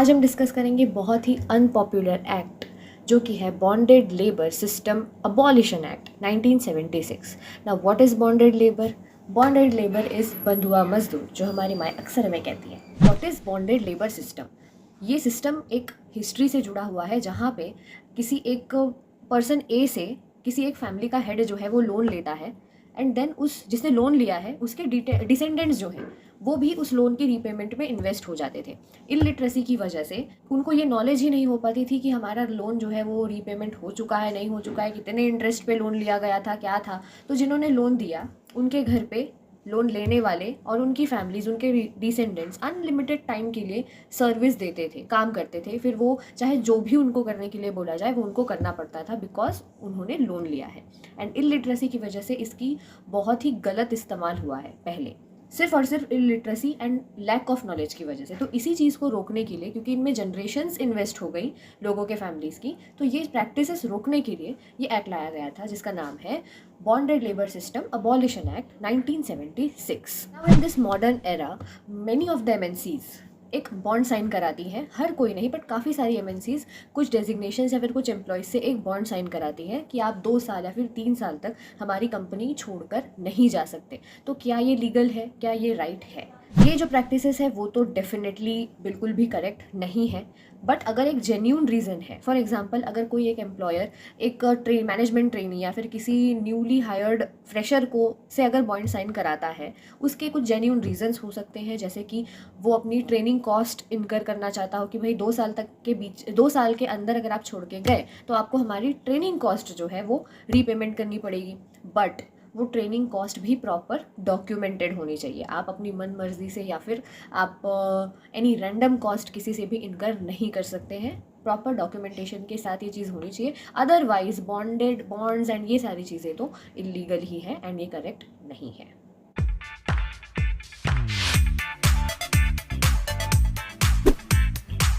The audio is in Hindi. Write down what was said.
आज हम डिस्कस करेंगे बहुत ही अनपॉपुलर एक्ट जो कि है bonded labour system abolition act 1976। Now what is bonded labour? Bonded labour is बंधुआ मजदूर, जो हमारी माँ अक्सर हमें कहती है। What is bonded labour system? ये सिस्टम एक हिस्ट्री से जुड़ा हुआ है जहाँ पे किसी एक पर्सन ए से किसी एक फैमिली का हेड जो है वो लोन लेता है, एंड देन उस जिसने लोन लिया है उसके डिसेंडेंट्स जो हैं वो भी उस लोन के रीपेमेंट में इन्वेस्ट हो जाते थे। इलिटरेसी की वजह से उनको ये नॉलेज ही नहीं हो पाती थी कि हमारा लोन जो है वो रीपेमेंट हो चुका है, नहीं हो चुका है, कितने इंटरेस्ट पे लोन लिया गया था, क्या था। तो जिन्होंने लोन दिया उनके घर पे लोन लेने वाले और उनकी फैमिलीज, उनके डिसेंडेंट्स अनलिमिटेड टाइम के लिए सर्विस देते थे, काम करते थे। फिर वो चाहे जो भी उनको करने के लिए बोला जाए वो उनको करना पड़ता था, बिकॉज उन्होंने लोन लिया है। एंड इलिटरेसी की वजह से इसकी बहुत ही गलत इस्तेमाल हुआ है पहले, सिर्फ और सिर्फ illiteracy and lack of knowledge की वजह से। तो इसी चीज़ को रोकने के लिए, क्योंकि इनमें जनरेशन्स इन्वेस्ट हो गई लोगों के फैमिलीज़ की, तो ये प्रैक्टिसेस रोकने के लिए ये एक्ट लाया गया था जिसका नाम है bonded labour system abolition act 1976। Now in this modern era many of the MNCs एक बॉन्ड साइन कराती हैं, हर कोई नहीं बट काफ़ी सारी एमएनसीज कुछ डेजिग्नेशंस या फिर कुछ एम्प्लॉयज़ से एक बॉन्ड साइन कराती हैं कि आप 2 साल या फिर 3 साल तक हमारी कंपनी छोड़कर नहीं जा सकते। तो क्या ये लीगल है? क्या ये राइट है? ये जो प्रैक्टिसेस है वो तो डेफिनेटली बिल्कुल भी करेक्ट नहीं है। बट अगर एक जेन्यून रीज़न है, फॉर एग्जांपल अगर कोई एक एम्प्लॉयर एक मैनेजमेंट ट्रेनी या फिर किसी न्यूली हायर्ड फ्रेशर को से अगर बॉन्ड साइन कराता है, उसके कुछ जेन्यून रीजंस हो सकते हैं, जैसे कि वो अपनी ट्रेनिंग कॉस्ट इनकर करना चाहता हो कि भाई 2 साल तक के बीच 2 साल के अंदर अगर आप छोड़ के गए तो आपको हमारी ट्रेनिंग कॉस्ट जो है वो रीपेमेंट करनी पड़ेगी। बट वो ट्रेनिंग कॉस्ट भी प्रॉपर डॉक्यूमेंटेड होनी चाहिए। आप अपनी मन मर्जी से या फिर आप एनी रैंडम कॉस्ट किसी से भी इनकर नहीं कर सकते हैं। प्रॉपर डॉक्यूमेंटेशन के साथ ये चीज़ होनी चाहिए, अदरवाइज बॉन्डेड बॉन्ड्स एंड ये सारी चीज़ें तो इलीगल ही है एंड ये करेक्ट नहीं है।